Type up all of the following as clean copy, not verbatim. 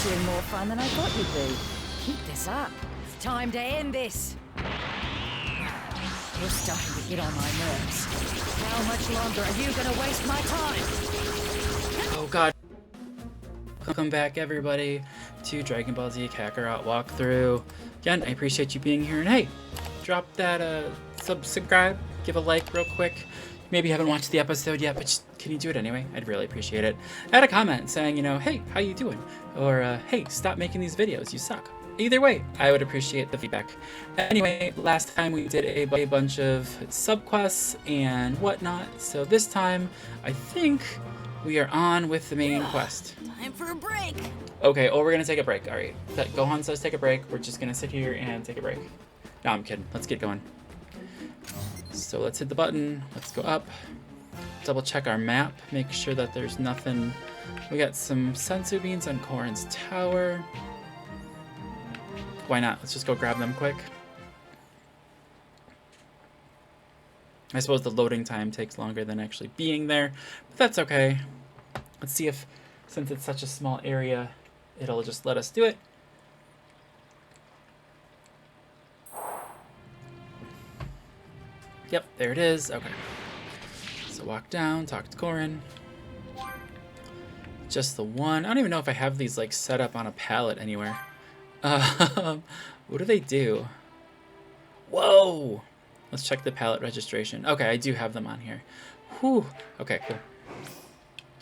doing more fun than I thought you'd be. Keep this up. It's time to end this. You're starting to get on my nerves. How much longer are you gonna waste my time? Oh god. Welcome back everybody to Dragon Ball Z Kakarot walkthrough. Again, I appreciate you being here, and hey, drop that subscribe, give a like real quick. Maybe you haven't watched the episode yet, but just, can you do it anyway? I'd really appreciate it. Add a comment saying, you know, hey, how you doing? Or hey, stop making these videos, you suck. Either way, I would appreciate the feedback. Anyway, last time we did a bunch of subquests and whatnot, so this time I think we are on with the main quest. Time for a break. Okay, oh, we're gonna take a break. All right, Gohan says take a break. We're just gonna sit here and take a break. No, I'm kidding. Let's get going. So let's hit the button. Let's go up. Double check our map. Make sure that there's nothing. We got some sensu beans on Korin's tower. Why not? Let's just go grab them quick. I suppose the loading time takes longer than actually being there, but that's okay. Let's see if, since it's such a small area, it'll just let us do it. Yep, there it is. Okay. So walk down, talk to Korin. Just the one. I don't even know if I have these like set up on a pallet anywhere. What do they do? Whoa! Let's check the pallet registration. Okay, I do have them on here. Whew. Okay, cool.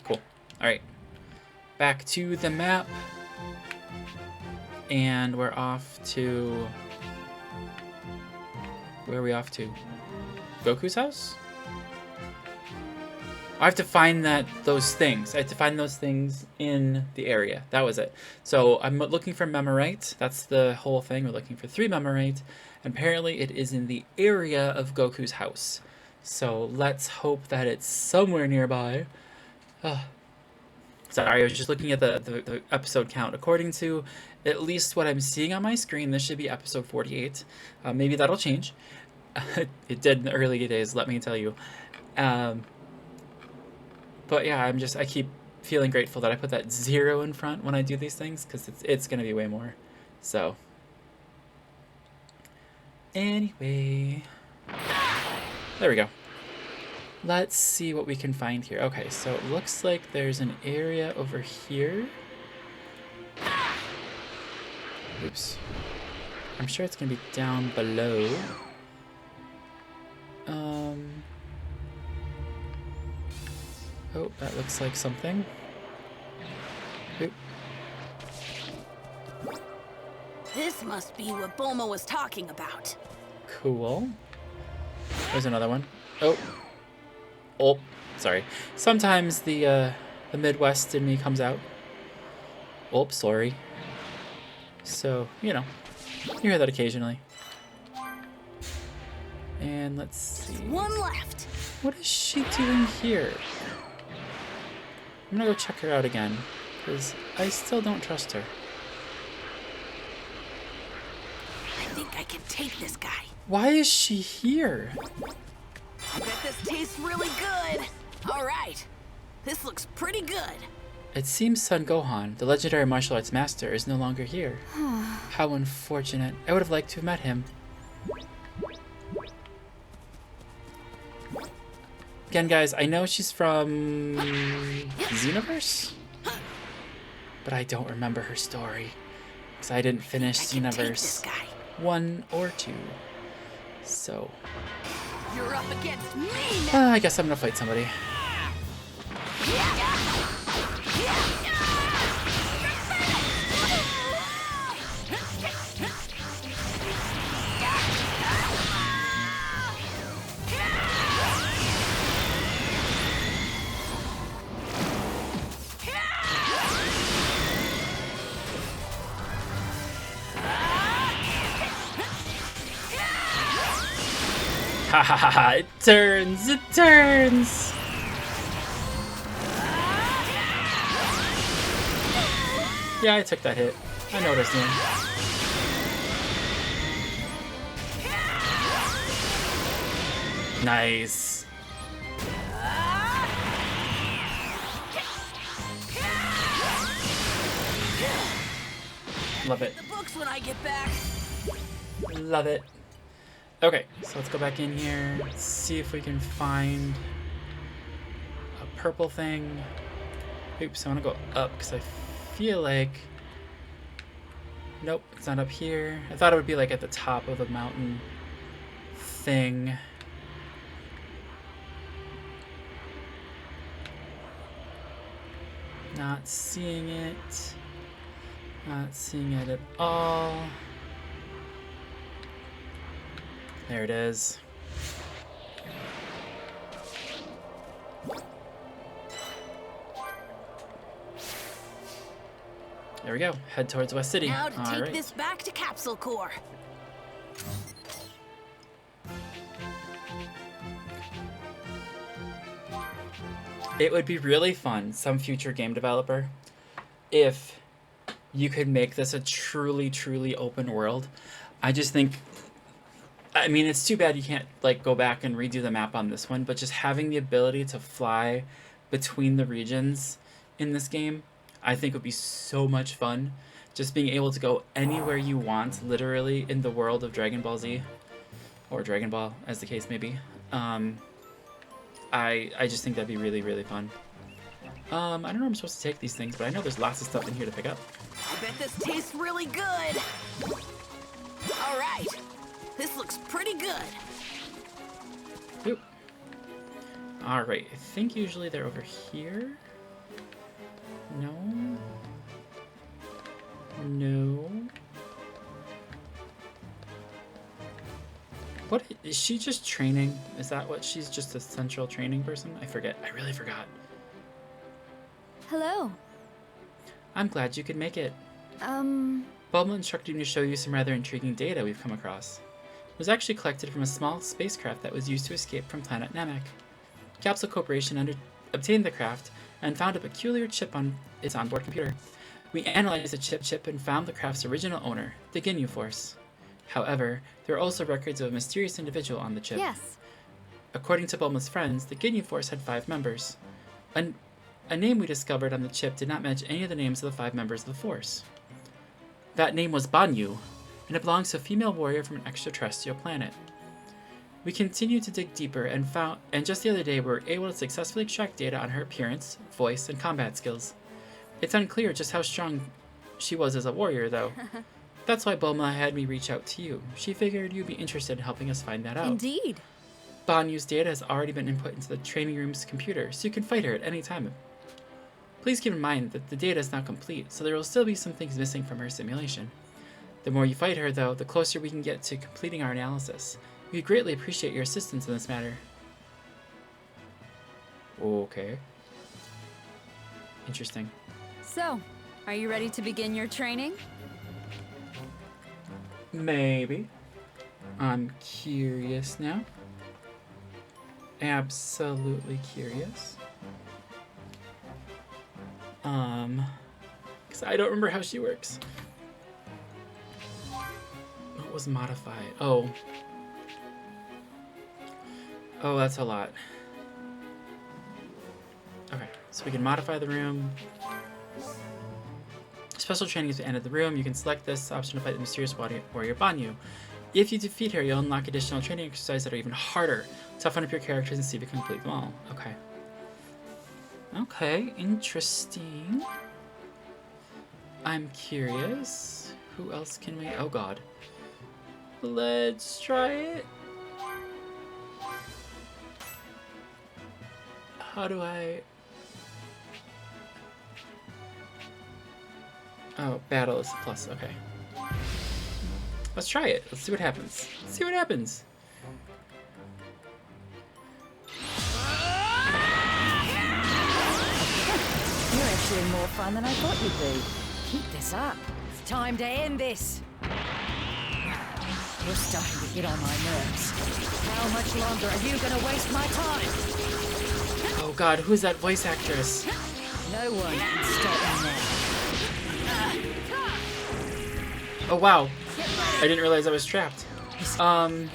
Cool. All right. Back to the map. And we're off to... Where are we off to? Goku's house? I have to find those things. I have to find those things in the area. That was it. So I'm looking for Memorite. That's the whole thing. We're looking for 3 Memorite. And apparently it is in the area of Goku's house. So let's hope that it's somewhere nearby. Sorry, I was just looking at the episode count. According to at least what I'm seeing on my screen, this should be episode 48. Maybe that'll change. It did in the early days, let me tell you. But yeah, I keep feeling grateful that I put that 0 in front when I do these things, because it's going to be way more. So, anyway, there we go. Let's see what we can find here. Okay, so it looks like there's an area over here. Oops. I'm sure it's going to be down below. Oh, that looks like something. Oop. This must be what Bulma was talking about. Cool. There's another one. Oh. Oh, sorry. Sometimes the Midwest in me comes out. Oh, sorry. So, you know, you hear that occasionally. And let's see. One left. What is she doing here? I'm gonna go check her out again, because I still don't trust her. I think I can take this guy. Why is she here? I bet this tastes really good. All right. This looks pretty good. It seems Son Gohan, the legendary martial arts master, is no longer here. How unfortunate. I would have liked to have met him. Again, guys, I know she's from Xenoverse, but I don't remember her story, because I didn't finish Xenoverse 1 or 2. So, you're up against me now. I guess I'm gonna fight somebody. Ha ha ha ha, it turns, it turns! Yeah, I took that hit. I know what I was doing. Nice. Love it. The books when I get back. Love it. Okay, so let's go back in here. See if we can find a purple thing. Oops, I want to go up because I feel like... Nope, it's not up here. I thought it would be like at the top of the mountain thing. Not seeing it. Not seeing it at all. There it is. There we go. Head towards West City. Now to take Alright. this back to Capsule Corps. It would be really fun, some future game developer, if you could make this a truly, truly open world. I just think, I mean, it's too bad you can't like go back and redo the map on this one, but just having the ability to fly between the regions in this game, I think would be so much fun. Just being able to go anywhere you want, literally, in the world of Dragon Ball Z, or Dragon Ball, as the case may be. I just think that'd be really, really fun. I don't know where I'm supposed to take these things, but I know there's lots of stuff in here to pick up. I bet this tastes really good. All right, this looks pretty good. Oop. Alright, I think usually they're over here. No. No. What, is she just training? Is that what, she's just a central training person? I forget. I really forgot. Hello. I'm glad you could make it. Bulma instructed me to show you some rather intriguing data we've come across. It was actually collected from a small spacecraft that was used to escape from planet Namek. Capsule Corporation obtained the craft and found a peculiar chip on its onboard computer. We analyzed the chip and found the craft's original owner, the Ginyu Force. However, there are also records of a mysterious individual on the chip. Yes. According to Bulma's friends, the Ginyu Force had 5 members. A name we discovered on the chip did not match any of the names of the 5 members of the Force. That name was Banyu, and it belongs to a female warrior from an extraterrestrial planet. We continued to dig deeper and just the other day we were able to successfully extract data on her appearance, voice, and combat skills. It's unclear just how strong she was as a warrior, though. That's why Bulma had me reach out to you. She figured you'd be interested in helping us find that out. Indeed. Banyu's data has already been input into the training room's computer, so you can fight her at any time. Please keep in mind that the data is not complete, so there will still be some things missing from her simulation. The more you fight her, though, the closer we can get to completing our analysis. We greatly appreciate your assistance in this matter. Okay. Interesting. So, are you ready to begin your training? Maybe. I'm curious now. Absolutely curious. Because I don't remember how she works. What was modify? Oh. Oh, that's a lot. Okay, so we can modify the room. Special training is the end of the room. You can select this option to fight the mysterious warrior Banyu. If you defeat her, you'll unlock additional training exercises that are even harder. Toughen up your characters and see if you can complete them all. Okay. Okay, interesting. I'm curious. Who else can we... Oh god. Let's try it. How do I... Oh, battle is a plus. Okay. Let's try it. Let's see what happens. Let's see what happens. You're actually more fun than I thought you'd be. Keep this up. It's time to end this. You're starting to get on my nerves. How much longer are you going to waste my time? Oh god, who's that voice actress? No one can stop me now. Oh wow. I didn't realize I was trapped. I'm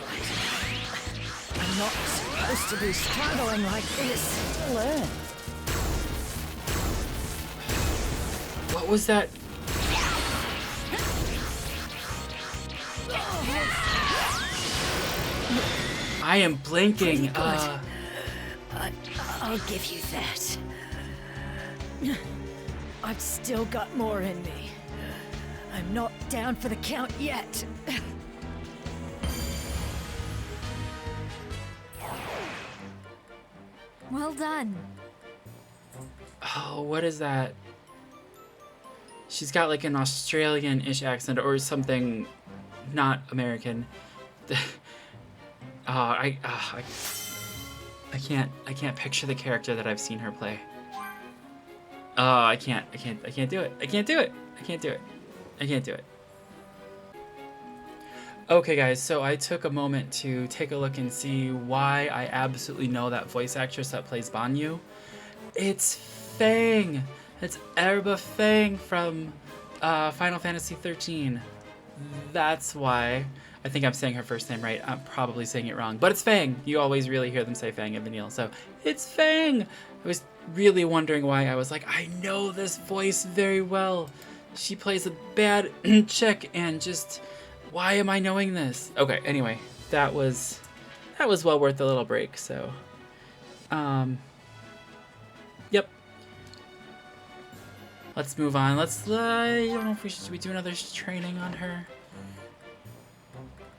not supposed to be struggling like this to learn. What was that? I am blinking. I'll give you that. I've still got more in me. I'm not down for the count yet. Well done. Oh, what is that? She's got like an Australian-ish accent or something, not American. I can't picture the character that I've seen her play. I can't do it. I can't do it. Okay guys, so I took a moment to take a look and see why I absolutely know that voice actress that plays Banyu. It's Fang! It's Erba Fang from Final Fantasy 13. That's why. I think I'm saying her first name right. I'm probably saying it wrong, but it's Fang. You always really hear them say Fang in Vanille, so it's Fang! I was really wondering why. I was like, I know this voice very well. She plays a bad chick, and just, why am I knowing this? Okay, anyway, that was well worth a little break, so, yep. Let's move on. I don't know if should we do another training on her?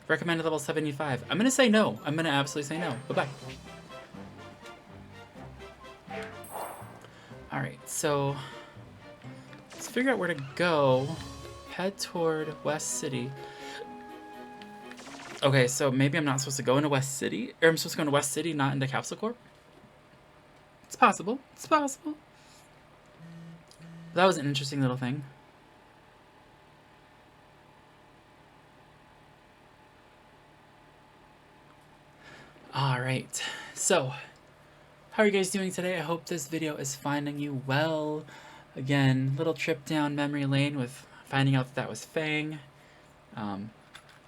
Recommended level 75. I'm gonna say no. I'm gonna absolutely say no. Bye-bye. Alright, so let's figure out where to go. Head toward West City. Okay, so maybe I'm not supposed to go into West City? Or I'm supposed to go into West City, not into Capsule Corp? It's possible. It's possible. That was an interesting little thing. Alright, so how are you guys doing today? I hope this video is finding you well. Again, little trip down memory lane with finding out that was Fang.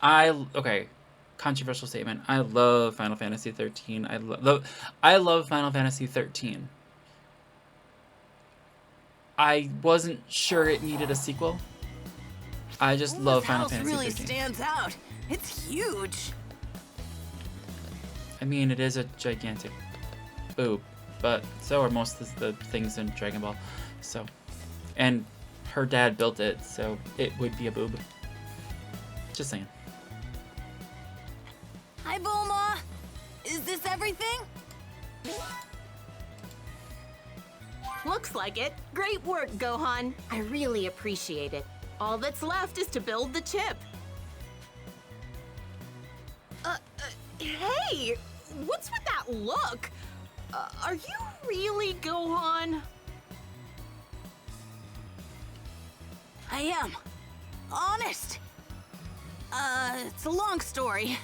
Okay, controversial statement. I love Final Fantasy 13. I love Final Fantasy 13. I wasn't sure it needed a sequel. I just love Final Fantasy 13. This house really stands out. It's huge. I mean, it is a gigantic boob, but so are most of the things in Dragon Ball. So, and her dad built it, so it would be a boob. Just saying. Hi, Bulma. Is this everything? Looks like it. Great work, Gohan. I really appreciate it. All that's left is to build the chip. Hey! What's with that look? Are you really Gohan? I am. Honest. It's a long story.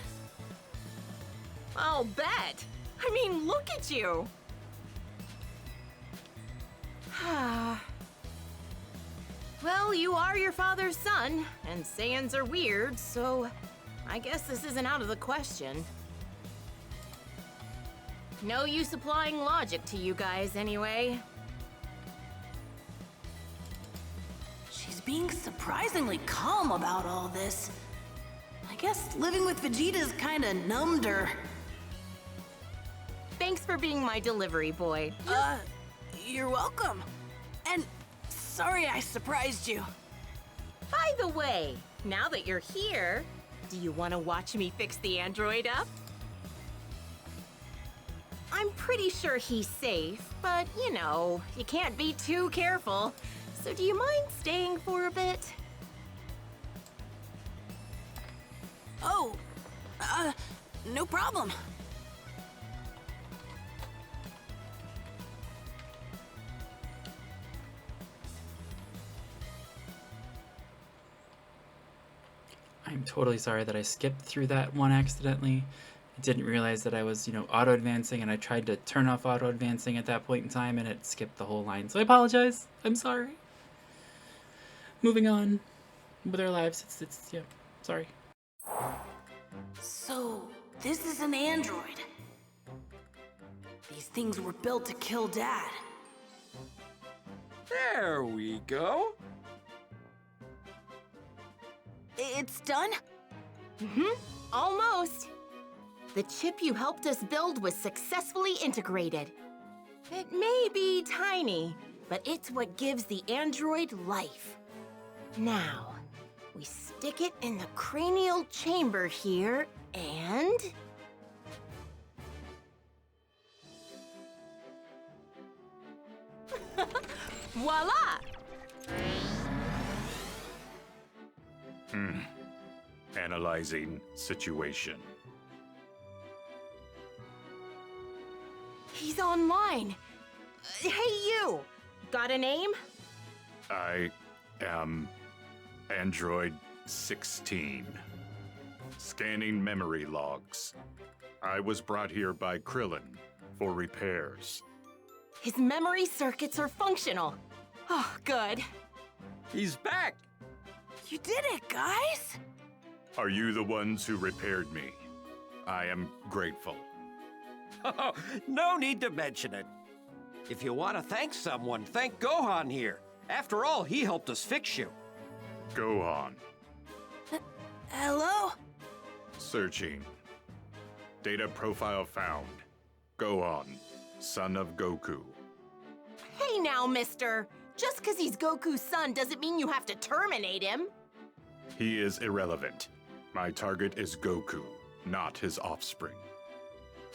I'll bet. I mean, look at you. Well, you are your father's son, and Saiyans are weird, so I guess this isn't out of the question. No use applying logic to you guys, anyway. She's being surprisingly calm about all this. I guess living with Vegeta's kinda numbed her. Thanks for being my delivery boy. You're welcome. And sorry I surprised you. By the way, now that you're here, do you want to watch me fix the android up? I'm pretty sure he's safe, but you know, you can't be too careful. So do you mind staying for a bit? Oh, no problem. I'm totally sorry that I skipped through that one accidentally. I didn't realize that I was, auto-advancing, and I tried to turn off auto-advancing at that point in time, and it skipped the whole line. So I apologize. I'm sorry. Moving on with our lives. Yeah, sorry. So, this is an android. These things were built to kill Dad. There we go. It's done? Almost. The chip you helped us build was successfully integrated. It may be tiny, but it's what gives the android life. Now, we stick it in the cranial chamber here, and... voila! Analyzing situation. He's online. Hey, you! Got a name? I am Android 16. Scanning memory logs. I was brought here by Krillin for repairs. His memory circuits are functional. Oh, good. He's back! You did it, guys! Are you the ones who repaired me? I am grateful. Oh, no need to mention it. If you want to thank someone, thank Gohan here. After all, he helped us fix you. Go on. Hello? Searching. Data profile found. Go on. Son of Goku. Hey now, mister. Just because he's Goku's son doesn't mean you have to terminate him. He is irrelevant. My target is Goku, not his offspring.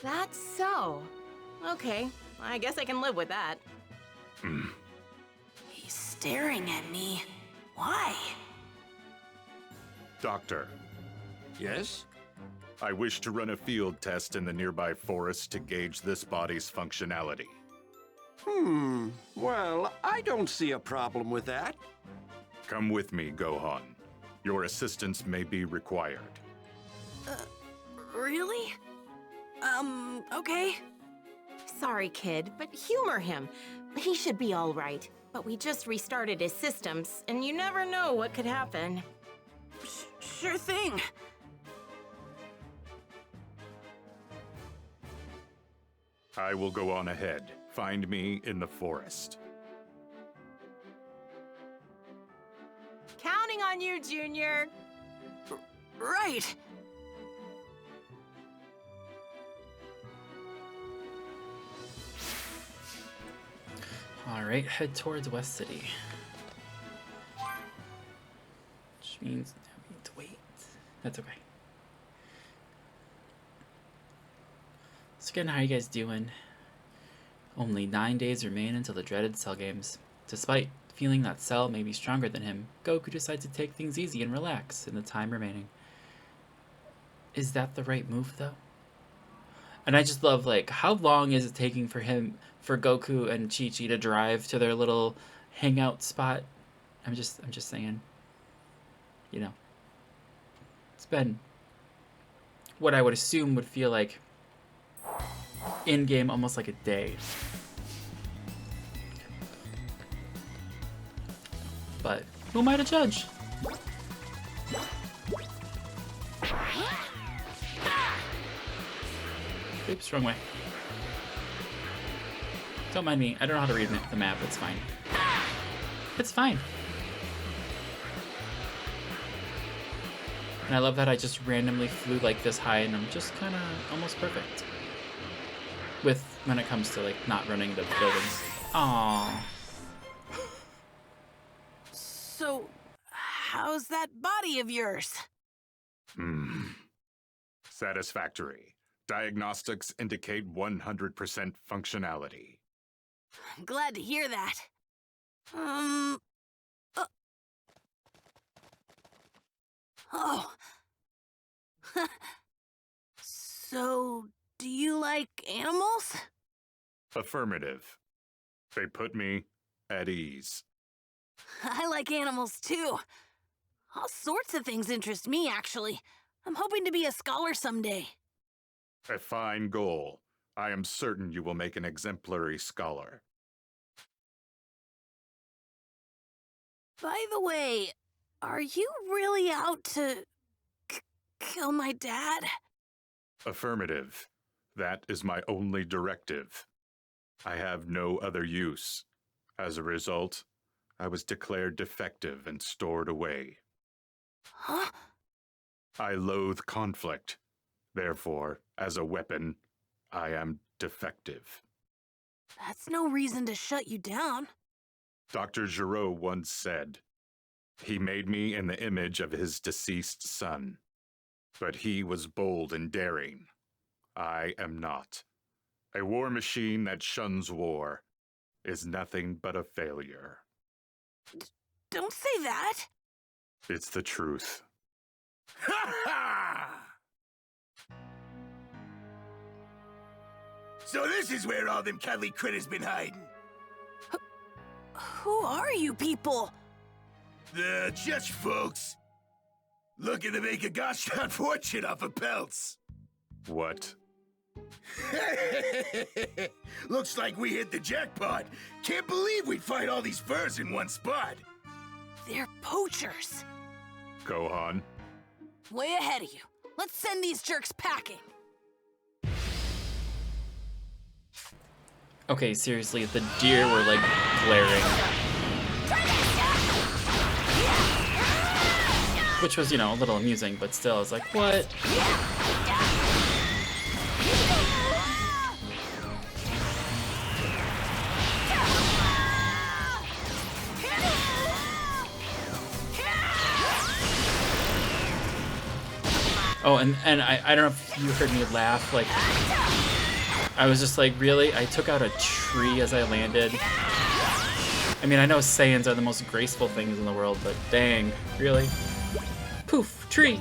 That's so. Okay, I guess I can live with that. He's staring at me. Why? Doctor, Yes? I wish to run a field test in the nearby forest to gauge this body's functionality. Well, I don't see a problem with that. Come with me, Gohan. Your assistance may be required. Really? Okay. Sorry, kid, but humor him. He should be all right. But we just restarted his systems, and you never know what could happen. Sure thing. I will go on ahead. Find me in the forest. Counting on you, Junior. Right. Alright, head towards West City. Which means I need to wait. That's okay. So again, how you guys doing? Only 9 days remain until the dreaded Cell games. Despite feeling that Cell may be stronger than him, Goku decides to take things easy and relax in the time remaining. Is that the right move, though? And I just love, like, how long is it taking for Goku and Chi-Chi to drive to their little hangout spot? I'm just saying. You know. It's been what I would assume would feel like in-game almost like a day. But who am I to judge? Oops, wrong way. Don't mind me. I don't know how to read the map. It's fine. It's fine. And I love that I just randomly flew like this high and I'm just kind of almost perfect. With when it comes to like not running the buildings. Aww. So, how's that body of yours? Satisfactory. Diagnostics indicate 100% functionality. I'm glad to hear that. Oh. So, do you like animals? Affirmative. They put me at ease. I like animals too. All sorts of things interest me, actually. I'm hoping to be a scholar someday. A fine goal. I am certain you will make an exemplary scholar. By the way, are you really out to kill my dad? Affirmative. That is my only directive. I have no other use. As a result, I was declared defective and stored away. Huh? I loathe conflict. Therefore, as a weapon, I am defective. That's no reason to shut you down. Dr. Giraud once said, "He made me in the image of his deceased son. But he was bold and daring. I am not. A war machine that shuns war is nothing but a failure." Don't say that. It's the truth. Ha ha! So this is where all them cuddly critters been hiding. Who are you people? The just folks. Looking to make a gosh darn fortune off of pelts. What? Looks like we hit the jackpot. Can't believe we'd find all these furs in one spot. They're poachers. Gohan? Way ahead of you. Let's send these jerks packing. Okay, seriously, the deer were like glaring. Which was, you know, a little amusing, but still, I was like, what? Oh, and I don't know if you heard me laugh, like, I was just like, really? I took out a tree as I landed. I mean, I know Saiyans are the most graceful things in the world, but dang, really? Poof, tree!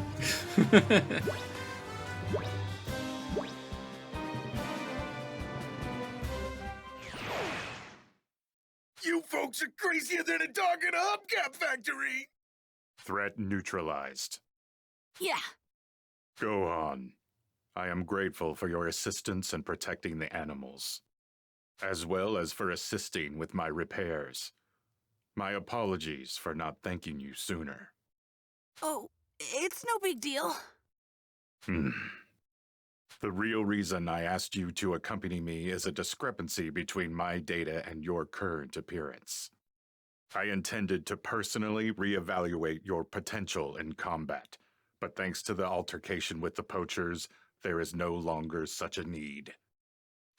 You folks are crazier than a dog in a hubcap factory. Threat neutralized. Yeah. Gohan, I am grateful for your assistance in protecting the animals, as well as for assisting with my repairs. My apologies for not thanking you sooner. Oh, it's no big deal. The real reason I asked you to accompany me is a discrepancy between my data and your current appearance. I intended to personally reevaluate your potential in combat, but thanks to the altercation with the poachers, there is no longer such a need.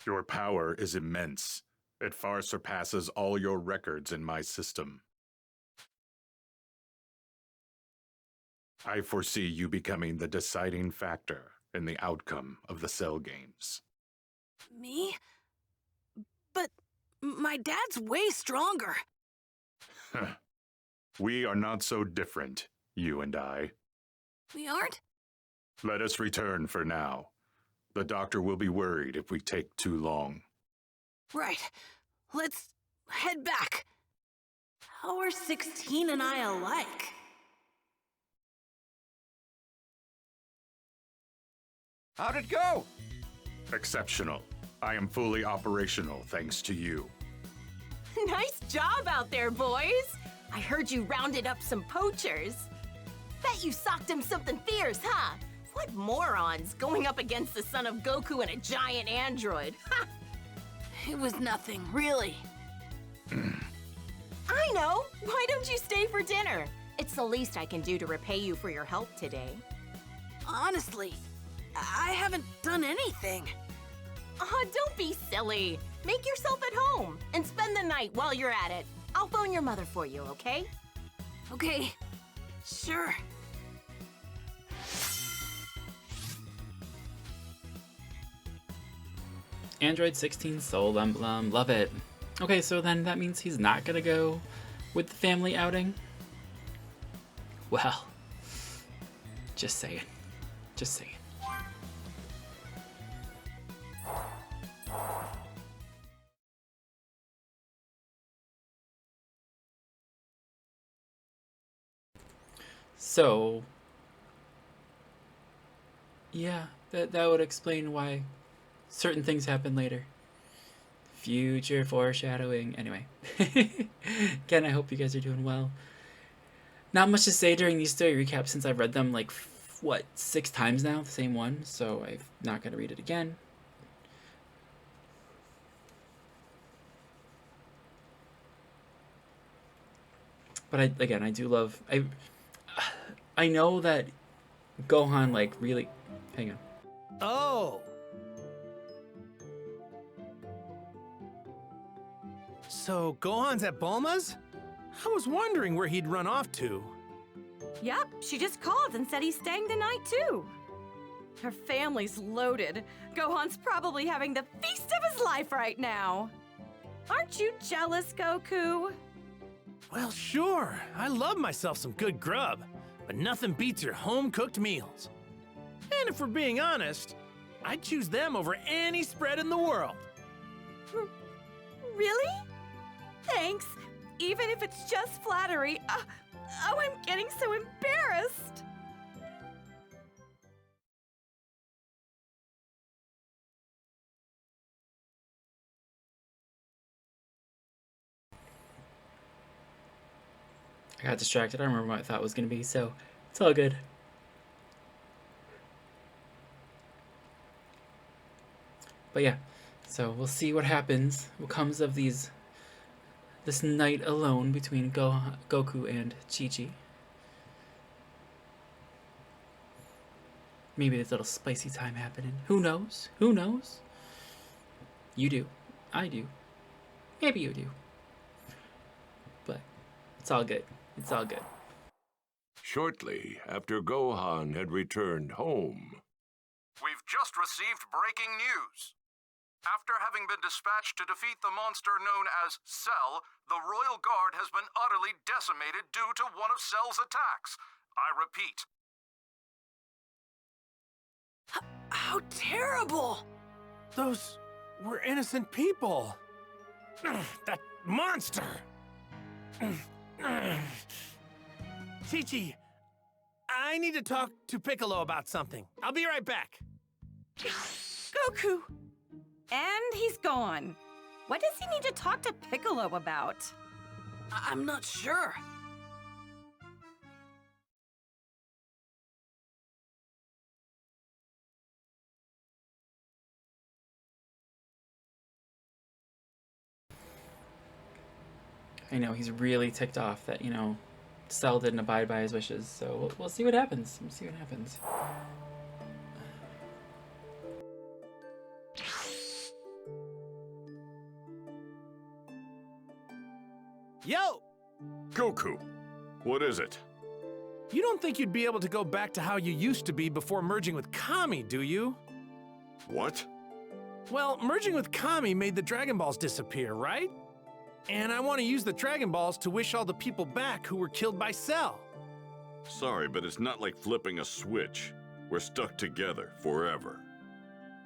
Your power is immense. It far surpasses all your records in my system. I foresee you becoming the deciding factor in the outcome of the Cell Games. Me? But my dad's way stronger. We are not so different, you and I. We aren't? Let us return for now. The doctor will be worried if we take too long. Right. Let's head back. How are 16 and I alike? How'd it go? Exceptional. I am fully operational thanks to you. Nice job out there, boys. I heard you rounded up some poachers. Bet you socked him something fierce, huh? What morons going up against the son of Goku and a giant android. Ha! It was nothing, really. I know. Why don't you stay for dinner? It's the least I can do to repay you for your help today. Honestly, I haven't done anything. Aw, don't be silly. Make yourself at home and spend the night while you're at it. I'll phone your mother for you, okay? Okay, sure. Android 16 Soul Emblem, love it. Okay, so then that means he's not gonna go with the family outing? Well, just saying. Just saying. So, yeah, that would explain why certain things happen later. Future foreshadowing. Anyway, again, I hope you guys are doing well. Not much to say during these story recaps since I've read them like, what, 6 times now, the same one, so I'm not going to read it again. But I do love, I know that Gohan, like, really... Hang on. Oh. So Gohan's at Bulma's? I was wondering where he'd run off to. Yep, she just called and said he's staying the night too. Her family's loaded. Gohan's probably having the feast of his life right now. Aren't you jealous, Goku? Well, sure. I love myself some good grub, but nothing beats your home-cooked meals. And if we're being honest, I'd choose them over any spread in the world. Really? Thanks. Even if it's just flattery. Oh, I'm getting so embarrassed. I got distracted. I don't remember what I thought it was going to be, so it's all good. But yeah, so we'll see what happens, what comes of this night alone between Goku and Chi-Chi. Maybe there's a little spicy time happening. Who knows? Who knows? You do. I do. Maybe you do. But it's all good. It's all good. Shortly after Gohan had returned home. We've just received breaking news. After having been dispatched to defeat the monster known as Cell, the Royal Guard has been utterly decimated due to one of Cell's attacks. I repeat. How terrible! Those were innocent people. That monster! Chi-Chi, I need to talk to Piccolo about something. I'll be right back. Goku! And he's gone. What does he need to talk to Piccolo about? I'm not sure. I know he's really ticked off that, Cell didn't abide by his wishes, so we'll see what happens. We'll see what happens. Yo! Goku, what is it? You don't think you'd be able to go back to how you used to be before merging with Kami, do you? What? Well, merging with Kami made the Dragon Balls disappear, right? And I want to use the Dragon Balls to wish all the people back who were killed by Cell. Sorry, but it's not like flipping a switch. We're stuck together forever.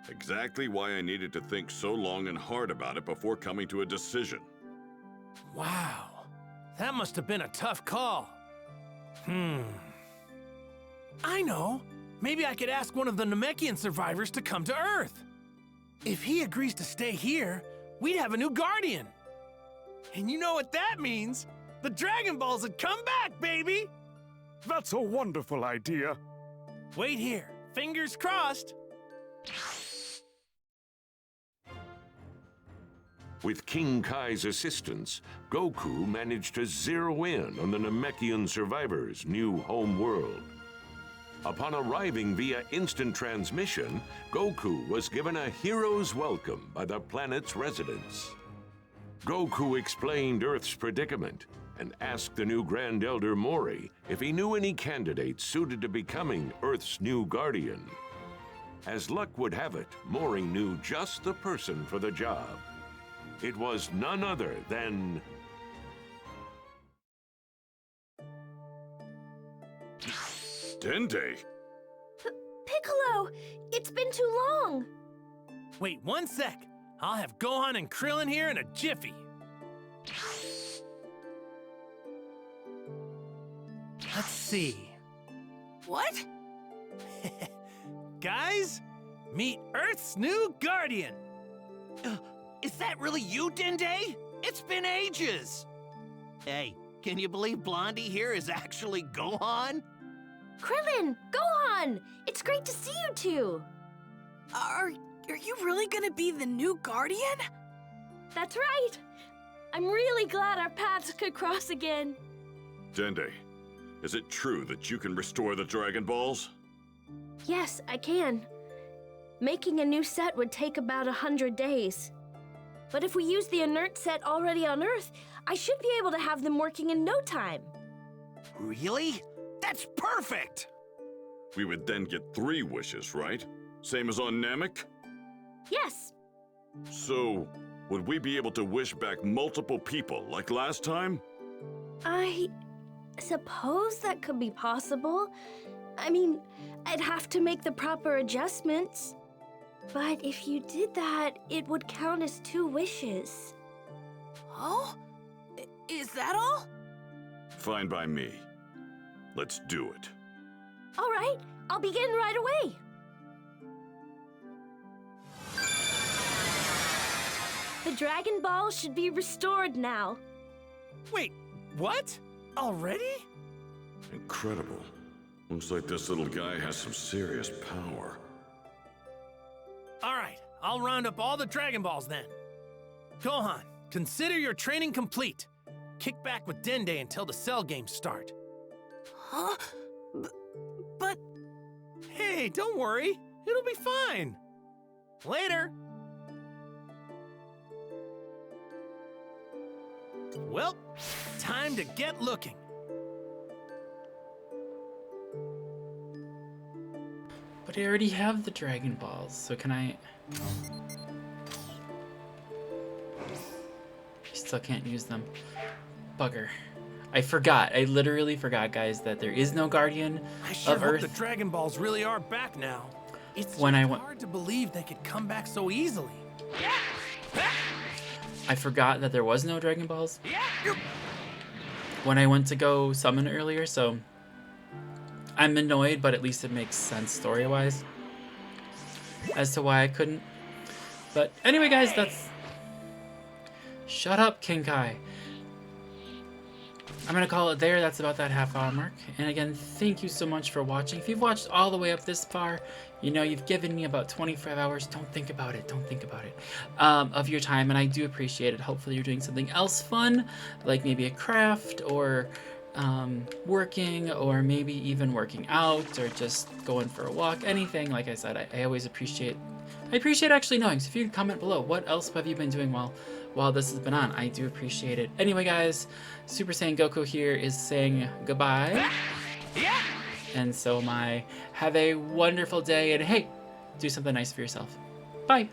Exactly why I needed to think so long and hard about it before coming to a decision. Wow, that must have been a tough call. I know. Maybe I could ask one of the Namekian survivors to come to Earth. If he agrees to stay here, we'd have a new guardian. And you know what that means? The Dragon Balls would come back, baby! That's a wonderful idea. Wait here. Fingers crossed. With King Kai's assistance, Goku managed to zero in on the Namekian survivors' new home world. Upon arriving via instant transmission, Goku was given a hero's welcome by the planet's residents. Goku explained Earth's predicament and asked the new Grand Elder Mori if he knew any candidates suited to becoming Earth's new guardian. As luck would have it, Mori knew just the person for the job. It was none other than... Dende? Piccolo, it's been too long. Wait 1 sec. I'll have Gohan and Krillin here in a jiffy. Let's see. What? Guys, meet Earth's new guardian. Is that really you, Dende? It's been ages! Hey, can you believe Blondie here is actually Gohan? Krillin, Gohan, it's great to see you two. Are you really gonna be the new guardian? That's right. I'm really glad our paths could cross again. Dende, is it true that you can restore the Dragon Balls? Yes, I can. Making a new set would take about 100 days. But if we use the inert set already on Earth, I should be able to have them working in no time. Really? That's perfect! We would then get 3 wishes, right? Same as on Namek? Yes. So, would we be able to wish back multiple people like last time? I suppose that could be possible. I mean, I'd have to make the proper adjustments. But if you did that, it would count as 2 wishes. Oh? Is that all? Fine by me. Let's do it. All right, I'll begin right away. The Dragon Ball should be restored now. Wait, what? Already? Incredible. Looks like this little guy has some serious power. All right, I'll round up all the Dragon Balls then. Gohan, consider your training complete. Kick back with Dende until the Cell games start. Huh? But... Hey, don't worry. It'll be fine. Later. Well, time to get looking. But I already have the Dragon Balls, so can I... I still can't use them. Bugger. I forgot. I literally forgot, guys, that there is no Guardian I sure of hope Earth. the Dragon Balls really are back now. It's When I just went- hard to believe they could come back so easily. I forgot that there was no Dragon Balls when I went to go summon earlier, so I'm annoyed, but at least it makes sense story-wise as to why I couldn't. But anyway, guys, that's... Shut up, King Kai. I'm gonna call it there. That's about that half-hour mark. And again, thank you so much for watching. If you've watched all the way up this far, you know you've given me about 25 hours. Don't think about it. Don't think about it. Of your time, and I do appreciate it. Hopefully you're doing something else fun, like maybe a craft, or working, or maybe even working out, or just going for a walk. Anything. Like I said, I always appreciate. I appreciate actually knowing. So if you could comment below, what else have you been doing while this has been on? I do appreciate it. Anyway, guys, Super Saiyan Goku here is saying goodbye. And so am I. Have a wonderful day, and hey, do something nice for yourself. Bye.